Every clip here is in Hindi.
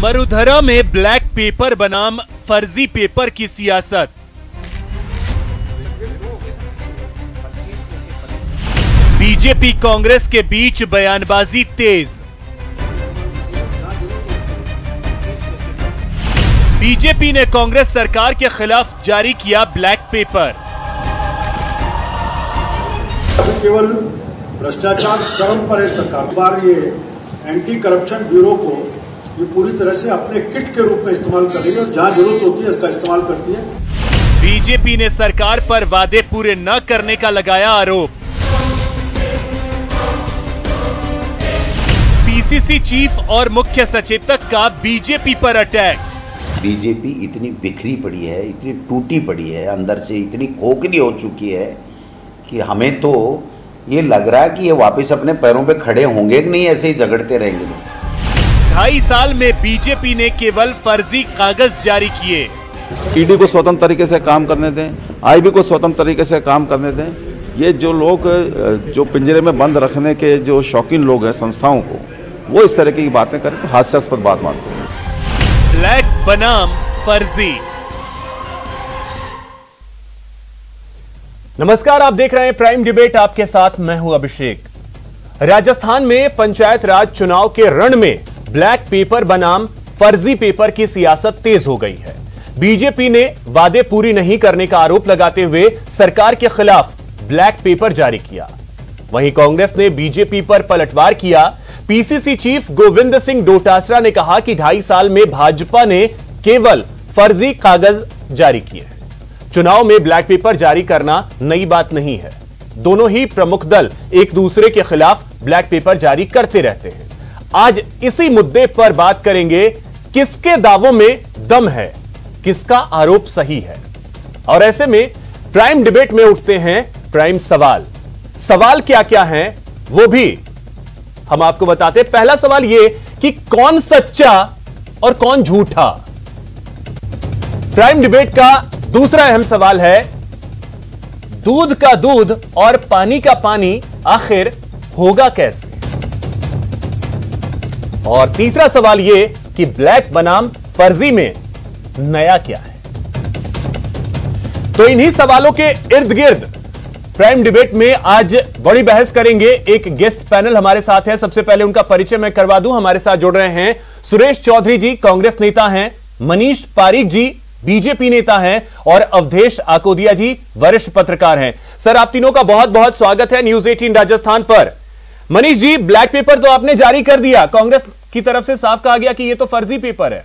वडोदरा में ब्लैक पेपर बनाम फर्जी पेपर की सियासत। बीजेपी कांग्रेस के बीच बयानबाजी तेज। बीजेपी ने कांग्रेस सरकार के खिलाफ जारी किया ब्लैक पेपर। केवल भ्रष्टाचार चरम पर है सरकार। बार ये एंटी करप्शन ब्यूरो को ये पूरी तरह से अपने किट के रूप में इस्तेमाल कर रही है और जहां जरूरत होती है इसका इस्तेमाल करती है। बीजेपी ने सरकार पर वादे पूरे न करने का लगाया आरोप। पीसीसी चीफ और मुख्य सचेतक का बीजेपी पर अटैक। बीजेपी इतनी बिखरी पड़ी है, इतनी टूटी पड़ी है, अंदर से इतनी खोखली हो चुकी है कि हमें तो ये लग रहा है कि ये वापस अपने पैरों पे खड़े होंगे कि नहीं, ऐसे ही झगड़ते रहेंगे। 2.5 साल में बीजेपी ने केवल फर्जी कागज जारी किए। ईडी को स्वतंत्र तरीके से काम करने दें, आईबी को स्वतंत्र तरीके से काम करने दें। ये जो लोग जो पिंजरे में बंद रखने के जो शौकीन लोग हैं संस्थाओं को, वो इस तरह की बातें करें तो हास्यास्पद बात मानते हैं। ब्लैक बनाम फर्जी। नमस्कार, आप देख रहे हैं प्राइम डिबेट, आपके साथ मैं हूं अभिषेक। राजस्थान में पंचायत राज चुनाव के रण में ब्लैक पेपर बनाम फर्जी पेपर की सियासत तेज हो गई है। बीजेपी ने वादे पूरी नहीं करने का आरोप लगाते हुए सरकार के खिलाफ ब्लैक पेपर जारी किया। वहीं कांग्रेस ने बीजेपी पर पलटवार किया। पीसीसी चीफ गोविंद सिंह डोटासरा ने कहा कि 2.5 साल में भाजपा ने केवल फर्जी कागज जारी किए। चुनाव में ब्लैक पेपर जारी करना नई बात नहीं है। दोनों ही प्रमुख दल एक दूसरे के खिलाफ ब्लैक पेपर जारी करते रहते हैं। आज इसी मुद्दे पर बात करेंगे, किसके दावों में दम है, किसका आरोप सही है। और ऐसे में प्राइम डिबेट में उठते हैं प्राइम सवाल। सवाल क्या क्या हैं वो भी हम आपको बताते हैं। पहला सवाल ये कि कौन सच्चा और कौन झूठा। प्राइम डिबेट का दूसरा अहम सवाल है, दूध का दूध और पानी का पानी आखिर होगा कैसे। और तीसरा सवाल यह कि ब्लैक बनाम फर्जी में नया क्या है। तो इन्हीं सवालों के इर्द गिर्द प्राइम डिबेट में आज बड़ी बहस करेंगे। एक गेस्ट पैनल हमारे साथ है। सबसे पहले उनका परिचय मैं करवा दूं। हमारे साथ जुड़ रहे हैं सुरेश चौधरी जी, कांग्रेस नेता हैं, मनीष पारीक जी, बीजेपी नेता हैं, और अवधेश आकोदिया जी, वरिष्ठ पत्रकार हैं। सर, आप तीनों का बहुत बहुत स्वागत है न्यूज 18 राजस्थान पर। मनीष जी, ब्लैक पेपर तो आपने जारी कर दिया, कांग्रेस की तरफ से साफ कहा गया कि यह तो फर्जी पेपर है।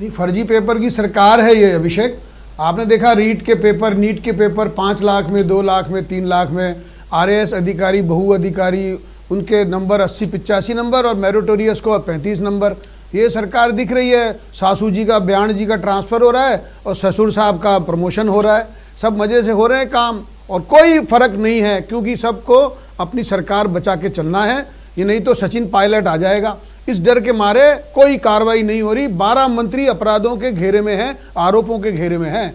नहीं, फर्जी पेपर की सरकार है ये अभिषेक। आपने देखा रीट के पेपर, नीट के पेपर 5 लाख में, 2 लाख में, 3 लाख में, आरएएस अधिकारी, बहु अधिकारी, उनके नंबर 80-85 नंबर और मेरिटोरियस को 35 नंबर। ये सरकार दिख रही है। सासू जी का, बयान जी का ट्रांसफर हो रहा है और ससुर साहब का प्रमोशन हो रहा है। सब मजे से हो रहे हैं काम और कोई फर्क नहीं है, क्योंकि सबको अपनी सरकार बचा के चलना है। ये नहीं तो सचिन पायलट आ जाएगा। इस डर के मारे कोई कार्रवाई नहीं हो रही। 12 मंत्री अपराधों के घेरे में हैं, आरोपों के घेरे में हैं।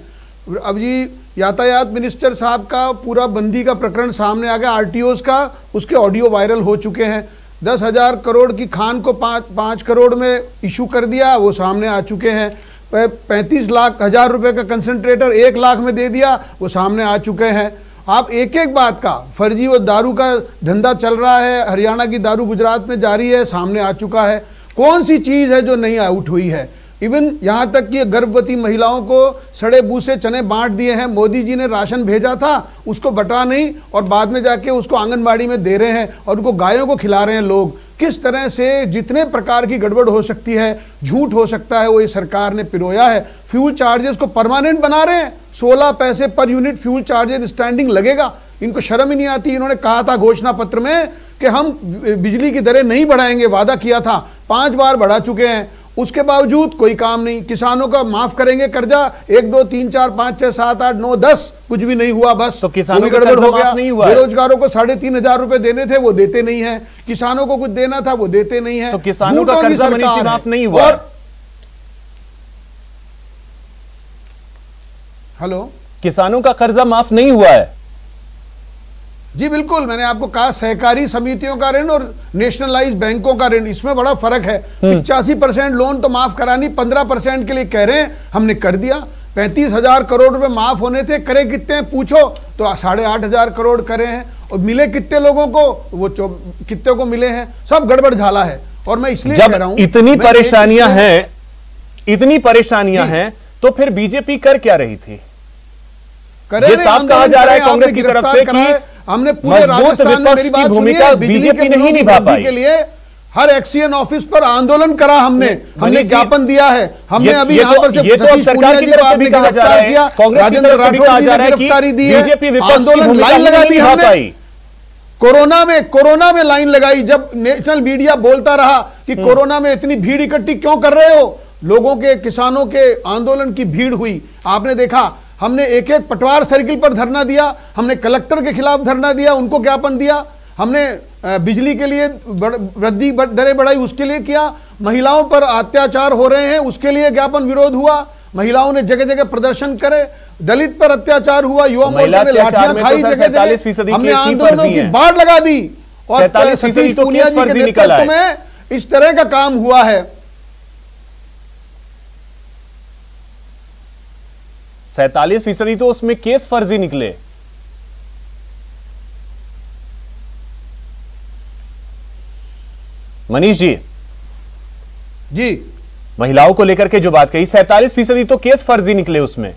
अब जी यातायात मिनिस्टर साहब का पूरा बंदी का प्रकरण सामने आ गया, आरटीओस का, उसके ऑडियो वायरल हो चुके हैं। 10,000 करोड़ की खान को 5 करोड़ में इशू कर दिया, वो सामने आ चुके हैं। 35 लाख हजार रुपए का कंसंट्रेटर 1 लाख में दे दिया, वो सामने आ चुके हैं। आप एक एक बात का, फर्जी और दारू का धंधा चल रहा है, हरियाणा की दारू गुजरात में जारी है, सामने आ चुका है। कौन सी चीज है जो नहीं आउट हुई है। इवन यहां तक कि गर्भवती महिलाओं को सड़े भूसे चने बांट दिए हैं। मोदी जी ने राशन भेजा था, उसको बटा नहीं और बाद में जाके उसको आंगनबाड़ी में दे रहे हैं और उनको गायों को खिला रहे हैं लोग। किस तरह से जितने प्रकार की गड़बड़ हो सकती है, झूठ हो सकता है, वो ये सरकार ने पिरोया है। फ्यूल चार्जेस को परमानेंट बना रहे हैं। 16 पैसे per unit fuel charges standing लगेगा। इनको शर्म ही नहीं आती। इन्होंने कहा था घोषणा पत्र में कि हम बिजली की दरें नहीं बढ़ाएंगे, वादा किया था, 5 बार बढ़ा चुके हैं। उसके बावजूद कोई काम नहीं। किसानों का माफ करेंगे कर्जा, 1 2 3 4 5 6 7 8 9 10, कुछ भी नहीं हुआ। बस तो किसानों का गड़बड़ हो गया। नहीं हुआ। बेरोजगारों को 3,500 रुपए देने थे, वो देते नहीं है। किसानों को कुछ देना था, वो देते नहीं है। तो किसानों का कर्जा मनीष माफ नहीं हुआ। और हेलो, किसानों का कर्जा माफ नहीं हुआ है। जी बिल्कुल, मैंने आपको कहा सहकारी समितियों का ऋण और नेशनलाइज बैंकों का ऋण, इसमें बड़ा फर्क है। 85% लोन तो माफ करानी, 15% के लिए कह रहे हैं, हमने कर दिया। 35,000 करोड़ रुपए माफ होने थे, करे कितने हैं पूछो तो 8,500 करोड़ करे हैं, और मिले कितने लोगों को, वो कितने को मिले हैं, सब गड़बड़ झाला है। और मैं इसलिए कह रहा हूं, इतनी परेशानियां हैं तो फिर बीजेपी कर क्या रही थी? ये साफ कहा जा रहा है कांग्रेस की तरफ से कि हमने पूरे राजस्थान में, मेरी बात भूमिका बीजेपी नहीं निभा पाई के लिए हर एक्सीएन ऑफिस पर आंदोलन करा, हमने ज्ञापन दिया है। हमने अभी यहाँ पर ये तो सरकार की तरफ से भी कहा जा रहा है, कांग्रेस की तरफ से भी कहा जा रहा है कि बीजेपी विपक्ष की भूमिका नहीं निभा पाई। कोरोना में लाइन लगाई, जब नेशनल मीडिया बोलता रहा कि कोरोना में इतनी भीड़ इकट्ठी क्यों कर रहे हो, लोगों के, किसानों के आंदोलन की भीड़ हुई। आपने देखा, हमने एक एक पटवार सर्किल पर धरना दिया, हमने कलेक्टर के खिलाफ धरना दिया, उनको ज्ञापन दिया, हमने बिजली के लिए वृद्धि दरें बढ़ाई, उसके लिए किया, महिलाओं पर अत्याचार हो रहे हैं उसके लिए ज्ञापन विरोध हुआ, महिलाओं ने जगह जगह प्रदर्शन करे, दलित पर अत्याचार हुआ, युवा मोर्चा ने लाठियां खाई, जगह जगह हमने आंदोलनों की बाढ़ लगा दी, और सतीश पूनिया जी के नेतृत्व में इस तरह का काम हुआ है। 47% तो उसमें केस फर्जी निकले। मनीष जी, महिलाओं को लेकर के जो बात कही, 47% तो केस फर्जी निकले उसमें।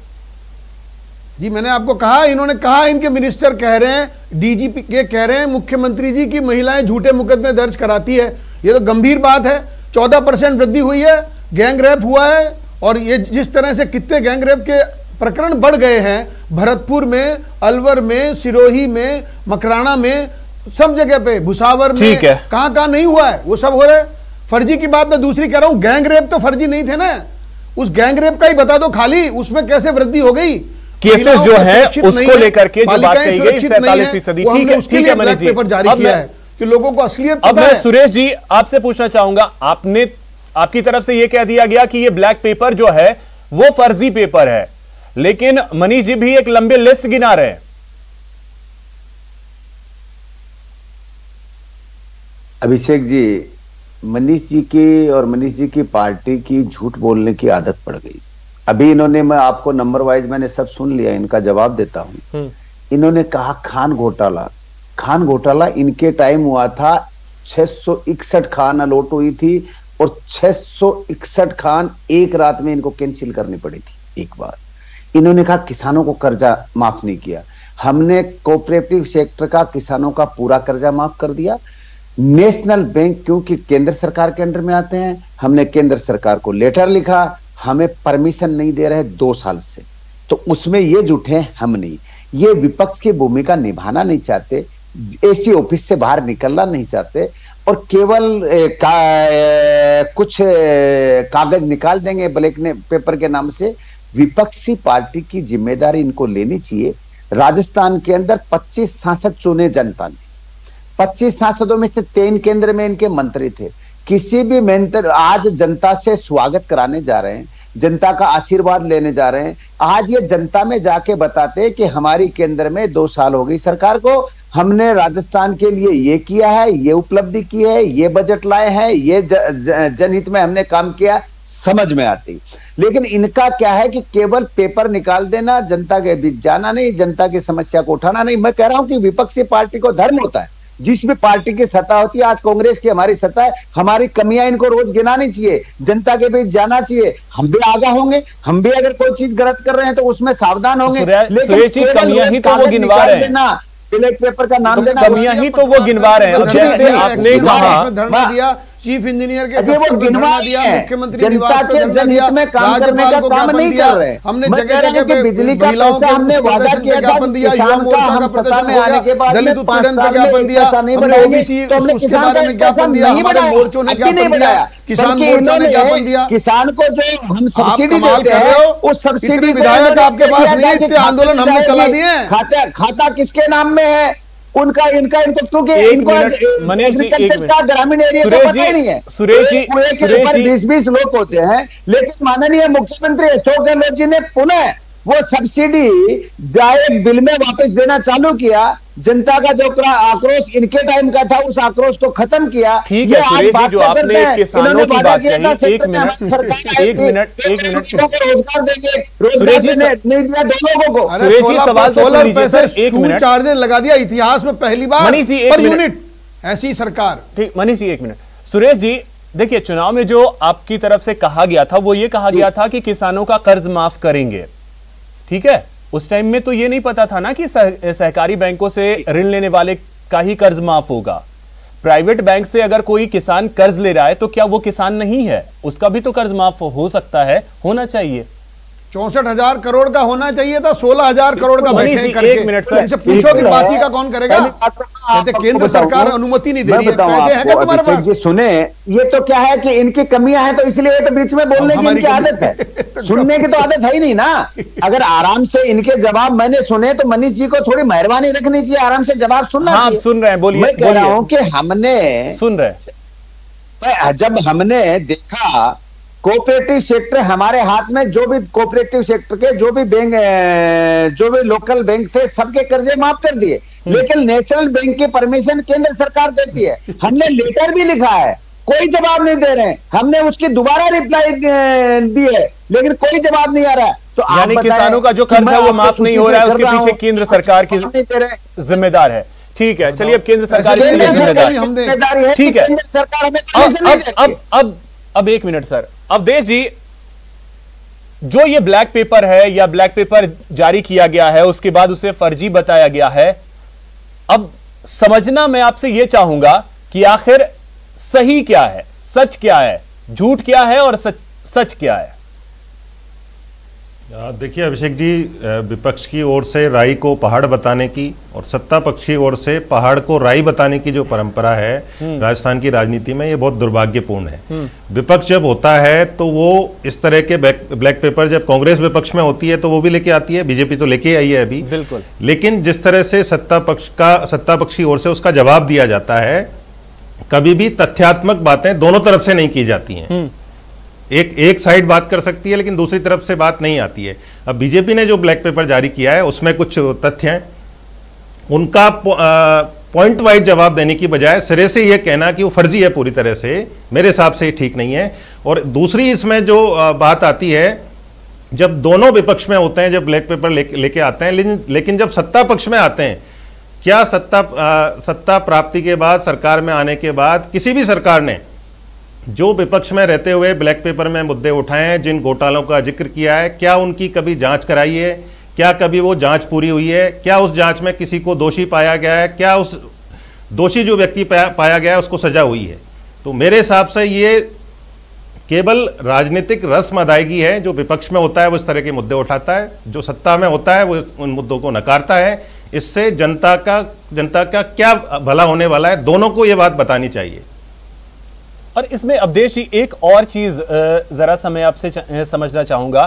जी मैंने आपको कहा, इन्होंने कहा, इनके मिनिस्टर कह रहे हैं, डीजीपी के कह रहे हैं, मुख्यमंत्री जी की महिलाएं झूठे मुकदमे दर्ज कराती है। ये तो गंभीर बात है। 14% वृद्धि हुई है, गैंग रेप हुआ है, और ये जिस तरह से कितने गैंग रेप के प्रकरण बढ़ गए हैं, भरतपुर में, अलवर में, सिरोही में, मकराना में, सब जगह पे, भुसावर में, कहां नहीं हुआ है, वो सब हो रहे। फर्जी की बात मैं दूसरी कह रहा हूं, गैंग रेप तो फर्जी नहीं थे ना, उस गैंग रेप का ही बता दो खाली, उसमें कैसे वृद्धि हो गई। केसेस जो है उसको लेकर के जो बात कही गई 47%, ठीक है मनीष जी, पेपर जारी किया है कि लोगों को असलियत अब मैं सुरेश जी आपसे पूछना चाहूंगा, आपकी तरफ से यह कह दिया गया कि ये ब्लैक पेपर जो है वो फर्जी पेपर है, लेकिन मनीष जी भी एक लंबी लिस्ट गिना रहे हैं। अभिषेक जी, मनीष जी की और मनीष जी की पार्टी की झूठ बोलने की आदत पड़ गई। अभी इन्होंने, मैं आपको नंबर वाइज मैंने सब सुन लिया, इनका जवाब देता हूं। इन्होंने कहा खान घोटाला इनके टाइम हुआ था, 661 खान अलॉट हुई थी, और 661 खान एक रात में इनको कैंसिल करनी पड़ी थी एक बार। इन्होंने कहा किसानों को कर्जा माफ नहीं किया, हमने कोऑपरेटिव सेक्टर का, किसानों का पूरा कर्जा माफ कर दिया। नेशनल बैंक क्योंकि केंद्र सरकार के अंडर में आते हैं, हमने केंद्र सरकार को लेटर लिखा, हमें परमिशन नहीं दे रहे 2 साल से, तो उसमें ये जुटे हम नहीं, ये विपक्ष की भूमिका निभाना नहीं चाहते, ऐसी ऑफिस से बाहर निकलना नहीं चाहते, और केवल कुछ कागज निकाल देंगे ब्लैक पेपर के नाम से। विपक्षी पार्टी की जिम्मेदारी इनको लेनी चाहिए। राजस्थान के अंदर 25 सांसद चुने जनता ने, 25 सांसदों में से 3 केंद्र में इनके मंत्री थे। किसी भी मंत्री आज जनता से स्वागत कराने जा रहे हैं, जनता का आशीर्वाद लेने जा रहे हैं। आज ये जनता में जाके बताते कि हमारी केंद्र में 2 साल हो गई सरकार को, हमने राजस्थान के लिए ये किया है, ये उपलब्धि की है, ये बजट लाए हैं, ये जनहित में हमने काम किया, समझ में आती। लेकिन इनका क्या है कि केवल पेपर निकाल देना, जनता के बीच जाना नहीं, जनता की समस्या को उठाना नहीं। मैं कह रहा हूं कि विपक्षी पार्टी को धर्म होता है, जिस भी पार्टी की सत्ता होती है, आज कांग्रेस की हमारी सत्ता है, हमारी कमियां इनको रोज गिनानी चाहिए, जनता के बीच जाना चाहिए। हम भी आगाह होंगे, हम भी अगर कोई चीज गलत कर रहे हैं तो उसमें सावधान होंगे, लेकिन कमियां ही तो वो गिनवा रहे हैं, ब्लैक पेपर का नाम देना, कमियां ही तो वो गिनवा रहे हैं। जैसे आपने कहा धरना दिया, चीफ इंजीनियर के वो गिनवा दिया, मुख्यमंत्री जनता के जनहित में काम करने का काम नहीं कर रहे। हमने जगह जगह पे बिजली का पैसा हमने वादा किया था, किसान का हम सत्ता में आने के बाद 5 साल में पैसा नहीं बढ़ाएंगे, तो हमने किसान का पैसा नहीं बढ़ाया, अभी नहीं बढ़ाया। किसान किसान को जो हम सब्सिडी देते हैं, उस सब्सिडी विधायक आपके पास नहीं, इतने आंदोलन हमने चला दिए। खाता किसके नाम में है, उनका इनको, क्योंकि इनको एग्रीकल्चर का ग्रामीण एरिया का पता ही नहीं है। सुरेश जी, 20-20 लोग होते हैं, लेकिन माननीय मुख्यमंत्री अशोक गहलोत जी ने पुनः वो सब्सिडी डायरेक्ट बिल में वापस देना चालू किया। जनता का जो आक्रोश इनके टाइम का था, उस आक्रोश को खत्म किया। ठीक है सुरेश जी, जो आपने किसानों की बात कही, एक मिनट रोजगार देंगे, रोजगार नहीं दिया दो लोगों को। सुरेश जी सवाल तो सुन लीजिए सर, एक मिनट। चार्जेस लगा दिया इतिहास में पहली बार मनीष जी, पर यूनिट ऐसी सरकार। ठीक, मनीष जी एक मिनट। सुरेश जी देखिए, चुनाव में जो आपकी तरफ से कहा गया था वो ये कहा गया था कि किसानों का कर्ज माफ करेंगे, ठीक है। उस टाइम में तो ये नहीं पता था ना कि सहकारी बैंकों से ऋण लेने वाले का ही कर्ज माफ होगा। प्राइवेट बैंक से अगर कोई किसान कर्ज ले रहा है तो क्या वो किसान नहीं है? उसका भी तो कर्ज माफ हो सकता है, होना चाहिए। 64,000 करोड़ का होना चाहिए था, 16,000 करोड़ का बैठे करके। एक मिनट सर, इनसे पूछो कि बाकी का कौन करेगा? कहते केंद्र सरकार अनुमति नहीं दे रही है। पैसे हैं क्या तुम्हारे पास? जी सुने, ये तो क्या है कि इनकी कमियां हैं तो इसलिए तो बीच में बोलने की इनकी आदत है। सुनने की तो आदत है ही नहीं ना। अगर आराम से इनके जवाब मैंने सुने तो मनीष जी को थोड़ी मेहरबानी रखनी चाहिए, आराम से जवाब सुनना चाहिए। हाँ, सुन रहे हैं, बोलिए। मैं कह रहा हूं कि हमने सुन रहे, जब हमने देखा कोऑपरेटिव सेक्टर हमारे हाथ में, जो भी कोऑपरेटिव सेक्टर के जो भी बैंक, जो भी लोकल बैंक थे, सबके कर्जे माफ कर दिए। लेकिन नेशनल बैंक की परमिशन केंद्र सरकार देती है। हमने लेटर भी लिखा है, कोई जवाब नहीं दे रहे हैं। हमने उसकी दोबारा रिप्लाई दी है, लेकिन कोई जवाब नहीं आ रहा है। तो यानी किसानों का जो कर्ज है वो माफ नहीं हो रहा है, उसके पीछे केंद्र सरकार की जिम्मेदार है। ठीक है, चलिए, अब केंद्र सरकार जिम्मेदारी है, ठीक है। केंद्र सरकार हमें अब एक मिनट सर, अवधेश जी, जो ये ब्लैक पेपर है या ब्लैक पेपर जारी किया गया है उसके बाद उसे फर्जी बताया गया है, अब समझना मैं आपसे यह चाहूंगा कि आखिर सही क्या है, सच क्या है, झूठ क्या है और सच क्या है? देखिए अभिषेक जी, विपक्ष की ओर से राई को पहाड़ बताने की और सत्ता पक्ष की ओर से पहाड़ को राई बताने की जो परंपरा है राजस्थान की राजनीति में, ये बहुत दुर्भाग्यपूर्ण है। विपक्ष जब होता है तो वो इस तरह के ब्लैक पेपर, जब कांग्रेस विपक्ष में होती है तो वो भी लेके आती है, बीजेपी तो लेके आई है अभी, बिल्कुल। लेकिन जिस तरह से सत्ता पक्ष की ओर से उसका जवाब दिया जाता है, कभी भी तथ्यात्मक बातें दोनों तरफ से नहीं की जाती हैं। एक साइड बात कर सकती है लेकिन दूसरी तरफ से बात नहीं आती है। अब बीजेपी ने जो ब्लैक पेपर जारी किया है उसमें कुछ तथ्य हैं, उनका पॉइंट वाइज जवाब देने की बजाय सिरे से यह कहना कि वो फर्जी है पूरी तरह से, मेरे हिसाब से ठीक नहीं है। और दूसरी इसमें जो बात आती है, जब दोनों विपक्ष में होते हैं, जब ब्लैक पेपर लेके आते हैं, लेकिन जब सत्ता पक्ष में आते हैं, क्या सत्ता प्राप्ति के बाद, सरकार में आने के बाद किसी भी सरकार ने जो विपक्ष में रहते हुए ब्लैक पेपर में मुद्दे उठाए हैं, जिन घोटालों का जिक्र किया है, क्या उनकी कभी जांच कराई है? क्या कभी वो जांच पूरी हुई है? क्या उस जांच में किसी को दोषी पाया गया है? क्या उस दोषी जो व्यक्ति पाया गया है उसको सजा हुई है? तो मेरे हिसाब से ये केवल राजनीतिक रस्म अदायगी है। जो विपक्ष में होता है वो इस तरह के मुद्दे उठाता है, जो सत्ता में होता है वो उन मुद्दों को नकारता है। इससे जनता का क्या भला होने वाला है, दोनों को ये बात बतानी चाहिए। और इसमें अवधेश जी एक और चीज जरा सा मैं आपसे समझना चाहूंगा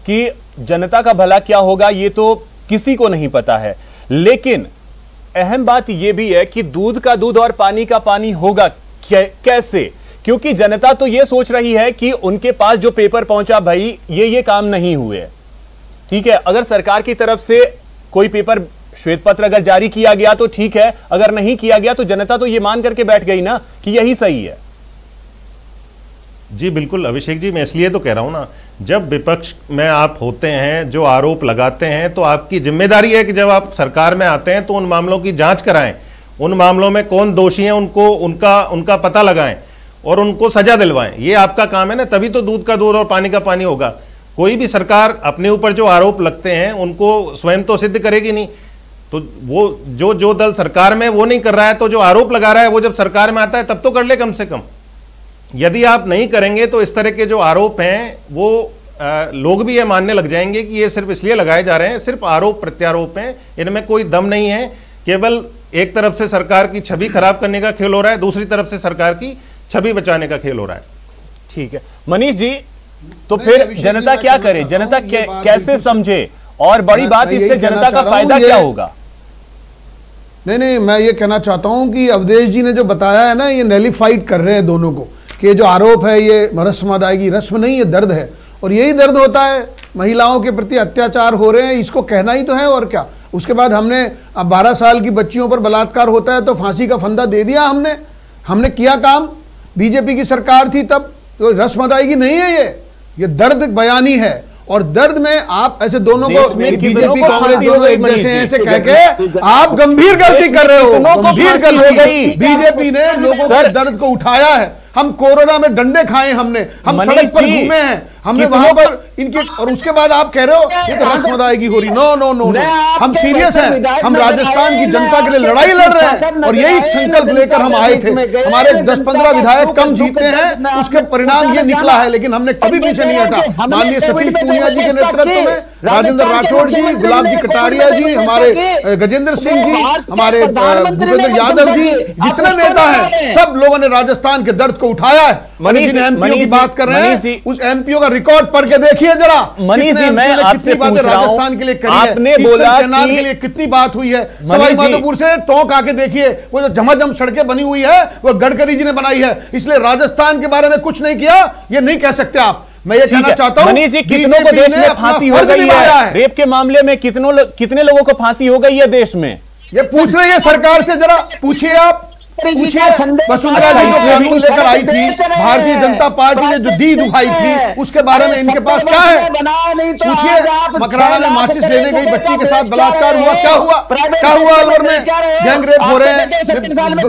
कि जनता का भला क्या होगा ये तो किसी को नहीं पता है, लेकिन अहम बात यह भी है कि दूध का दूध और पानी का पानी होगा कैसे? क्योंकि जनता तो यह सोच रही है कि उनके पास जो पेपर पहुंचा भाई ये काम नहीं हुए, ठीक है। अगर सरकार की तरफ से कोई पेपर श्वेत पत्र अगर जारी किया गया तो ठीक है, अगर नहीं किया गया तो जनता तो यह मान करके बैठ गई ना कि यही सही है। जी बिल्कुल अभिषेक जी, मैं इसलिए तो कह रहा हूं ना, जब विपक्ष में आप होते हैं, जो आरोप लगाते हैं, तो आपकी जिम्मेदारी है कि जब आप सरकार में आते हैं तो उन मामलों की जांच कराएं, उन मामलों में कौन दोषी हैं उनको उनका पता लगाएं और उनको सजा दिलवाएं। ये आपका काम है ना, तभी तो दूध का दूध और पानी का पानी होगा। कोई भी सरकार अपने ऊपर जो आरोप लगते हैं उनको स्वयं तो सिद्ध करेगी नहीं, तो वो जो दल सरकार में वो नहीं कर रहा है, तो जो आरोप लगा रहा है वो जब सरकार में आता है तब तो कर ले कम से कम। यदि आप नहीं करेंगे तो इस तरह के जो आरोप हैं वो लोग भी ये मानने लग जाएंगे कि ये सिर्फ इसलिए लगाए जा रहे हैं, सिर्फ आरोप प्रत्यारोप हैं, इनमें कोई दम नहीं है, केवल एक तरफ से सरकार की छवि खराब करने का खेल हो रहा है, दूसरी तरफ से सरकार की छवि बचाने का खेल हो रहा है। ठीक है मनीष जी, तो फिर जनता क्या करे, जनता कैसे समझे, और बड़ी बात इससे जनता का फायदा क्या होगा? नहीं, मैं ये कहना चाहता हूं कि अवधेश जी ने जो बताया है ना, ये नैलिफाइड कर रहे हैं दोनों को कि जो आरोप है ये रस्म अदायगी, रस्म नहीं, ये दर्द है। और यही दर्द होता है महिलाओं के प्रति अत्याचार हो रहे हैं, इसको कहना ही तो है और क्या। उसके बाद हमने 12 साल की बच्चियों पर बलात्कार होता है तो फांसी का फंदा दे दिया हमने किया काम। बीजेपी की सरकार थी तब, तो रस्म अदायगी नहीं है ये दर्द बयानी है। और दर्द में आप ऐसे दोनों को बीजेपी कांग्रेस दोनों एक जैसे ऐसे कह के आप गंभीर गलती कर रहे हो, गंभीर गलती। बीजेपी ने लोगों के दर्द को उठाया है। हम कोरोना में डंडे खाए, हम सड़क पर घूमे हैं, हमने वहां पर इनके, और उसके बाद आप कह रहे हो ये तो रस्म अदायगी हो रही। नो, हम सीरियस हैं, हम राजस्थान की जनता के लिए लड़ाई लड़ रहे हैं और यही संकल्प लेकर हम आए थे। हमारे 10-15 विधायक कम जीते हैं, उसके परिणाम ये निकला है, लेकिन हमने कभी पीछे नहीं हटा। माननीय सतीश पूनिया जी के नेतृत्व में राजेंद्र राठौड़ जी, गुलाब जी कटारिया जी, हमारे गजेंद्र सिंह जी, हमारे भूपेंद्र यादव जी, जितने नेता हैं सब लोगों ने राजस्थान के दर्द को उठाया है। जिन एमपीओ की बात कर रहे हैं उस एमपीओ का रिकॉर्ड पढ़ के देखिए जरा। मनीष जी, मैं आपसे पूछ रहा हूं, राजस्थान के लिए करी है, आपने बोला के लिए कितनी बात हुई है। सवाई माधोपुर से टोंक आके देखिए, वो जो झमाझम सड़कें बनी हुई है वो गडकरी जी ने बनाई है। इसलिए राजस्थान के बारे में कुछ नहीं किया ये नहीं कह सकते आप। मैं ये कहना चाहता हूं, मनीष जी, कितनों को देश में फांसी हो गई है? रेप के मामले में कितने लोगों को फांसी हो गई है देश में? ये पूछ रही है सरकार से, जरा पूछिए आप। वसुंधरा जी जो कानून लेकर आई थी, भारतीय जनता पार्टी ने जो दी दुहाई थी, उसके बारे में इनके पास क्या है? पूछिए। मकराना में माचिस लेने गई बच्ची के साथ बलात्कार हुआ, क्या हुआ अलवर में? गैंग रेप हो रहे हैं,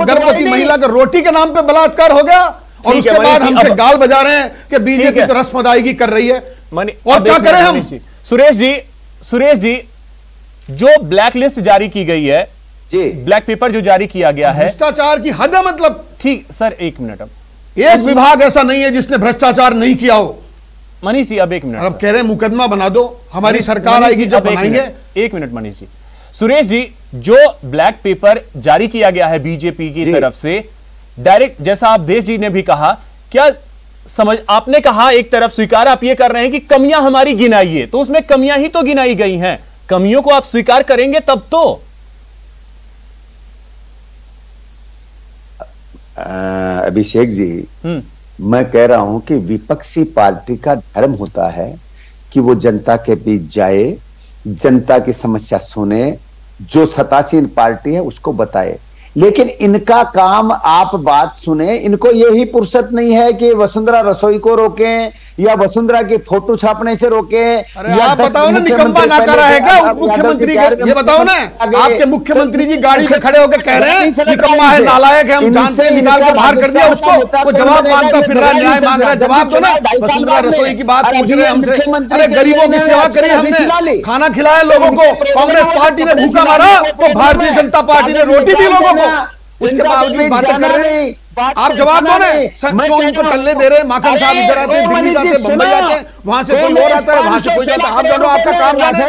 गर्भवती महिला का रोटी के नाम पे बलात्कार हो गया और उसके बाद हमसे गाल बजा रहे हैं कि बीजेपी तो रस्म अदायगी कर रही है। और क्या करें हम? सुरेश जी, जो ब्लैक लिस्ट जारी की गई है, ब्लैक पेपर जो जारी किया गया है, भ्रष्टाचार की हद है। मतलब ठीक सर, एक मिनट। अब एक विभाग ऐसा नहीं है जिसने भ्रष्टाचार नहीं किया हो। मनीष जी, अब एक मिनट। अब कह रहे हैं मुकदमा बना दो, हमारी सरकार आएगी जब बनाएंगे। एक मिनट मनीष जी। सुरेश जी, जो ब्लैक पेपर जारी किया गया है बीजेपी की तरफ से, डायरेक्ट, जैसा आप देश जी ने भी कहा, क्या समझ आपने कहा एक तरफ स्वीकार आप ये कर रहे हैं कि कमियां हमारी गिनाइए, तो उसमें कमियां ही तो गिनाई गई हैं। कमियों को आप स्वीकार करेंगे तब तो। अभिषेक जी, मैं कह रहा हूं कि विपक्षी पार्टी का धर्म होता है कि वो जनता के बीच जाए, जनता की समस्या सुने, जो सत्तासीन पार्टी है उसको बताए। लेकिन इनका काम आप बात सुने, इनको यही फुर्सत नहीं है कि वसुंधरा रसोई को रोकें या वसुंधरा की फोटो छापने से रोके। आप बताओ ना, निकम्मा ना करा है क्या मुख्यमंत्री का? ये बताओ ना, आपके मुख्यमंत्री जी गाड़ी में खड़े होकर कह रहे हैं निकम्मा है, नालायक है, हम जानते हैं, निकाल के बाहर कर दिया उसको। वो जवाब मांगता फिर रहा, न्याय मांग रहा है, जवाब दो ना। वसुंधरा रसोई की बात पूछ रहे हैं हमसे। अरे गरीबों की सेवा करी हमने, खाना खिलाया लोगों को। कांग्रेस पार्टी ने भूखा मारा तो भारतीय जनता पार्टी ने रोटी दी लोगों को। उसके बावजूद बातें कर रहे हैं, आप जवाब दो ना। क्यों इनको टल्ले दे रहे हैं? माखन साहब इधर आते हैं, दिल्ली जाते हैं, बम्बई जाते हैं, वहां से कोई और आता है, वहां से कोई जाता है। आप जानो, आपका काम जाने।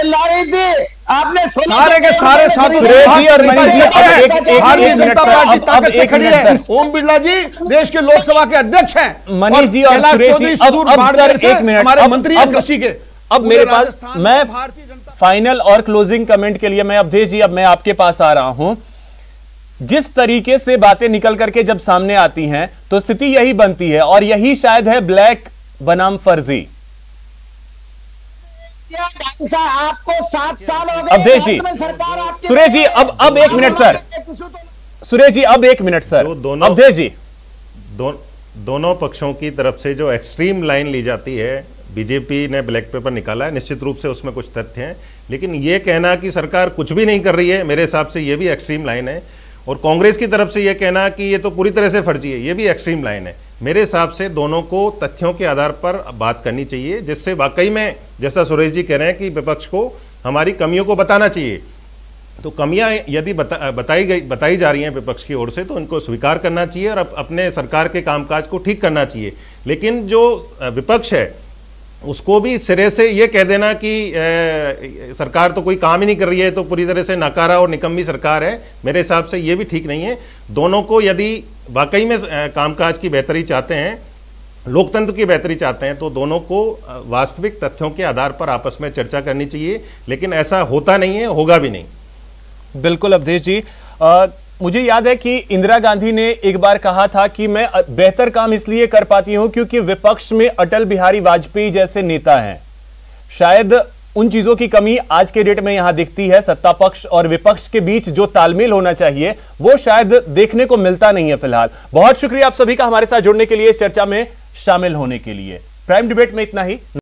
आपने सारे के सारे सुरेश जी और मनीष जी, भारतीय जनता पार्टी ताकत से खड़ी है। ओम बिरला जी देश के लोकसभा के अध्यक्ष हैं। मनीष जी और सुरेश जी, अब सर एक मिनट, हमारे मंत्री हैं कृषि के। अब मेरे पास, मैं फाइनल और क्लोजिंग कमेंट के लिए मैं अवधेश जी, अब मैं आपके पास आ रहा हूं। जिस तरीके से बातें निकल करके जब सामने आती हैं तो स्थिति यही बनती है, और यही शायद है ब्लैक बनाम फर्जी। आपको 7 साल हो गए अवधेश जी, सुरेश जी, अब एक मिनट सर, सुरेश जी अब एक मिनट सर, अवधेश जी। दोनों पक्षों की तरफ से जो एक्सट्रीम लाइन ली जाती है, बीजेपी ने ब्लैक पेपर निकाला है, निश्चित रूप से उसमें कुछ तथ्य हैं, लेकिन यह कहना कि सरकार कुछ भी नहीं कर रही है, मेरे हिसाब से यह भी एक्सट्रीम लाइन है। और कांग्रेस की तरफ से यह कहना कि ये तो पूरी तरह से फर्जी है, ये भी एक्सट्रीम लाइन है। मेरे हिसाब से दोनों को तथ्यों के आधार पर बात करनी चाहिए, जिससे वाकई में, जैसा सुरेश जी कह रहे हैं कि विपक्ष को हमारी कमियों को बताना चाहिए, तो कमियां यदि बताई जा रही हैं विपक्ष की ओर से, तो उनको स्वीकार करना चाहिए और अपने सरकार के कामकाज को ठीक करना चाहिए। लेकिन जो विपक्ष है उसको भी सिरे से ये कह देना कि सरकार तो कोई काम ही नहीं कर रही है, तो पूरी तरह से नाकारा और निकम्मी सरकार है, मेरे हिसाब से ये भी ठीक नहीं है। दोनों को यदि वाकई में कामकाज की बेहतरी चाहते हैं, लोकतंत्र की बेहतरी चाहते हैं, तो दोनों को वास्तविक तथ्यों के आधार पर आपस में चर्चा करनी चाहिए। लेकिन ऐसा होता नहीं है, होगा भी नहीं। बिल्कुल अवधेश जी, मुझे याद है कि इंदिरा गांधी ने एक बार कहा था कि मैं बेहतर काम इसलिए कर पाती हूं क्योंकि विपक्ष में अटल बिहारी वाजपेयी जैसे नेता हैं। शायद उन चीजों की कमी आज के डेट में यहां दिखती है। सत्ता पक्ष और विपक्ष के बीच जो तालमेल होना चाहिए वो शायद देखने को मिलता नहीं है फिलहाल। बहुत शुक्रिया आप सभी का हमारे साथ जुड़ने के लिए, इस चर्चा में शामिल होने के लिए। प्राइम डिबेट में इतना ही।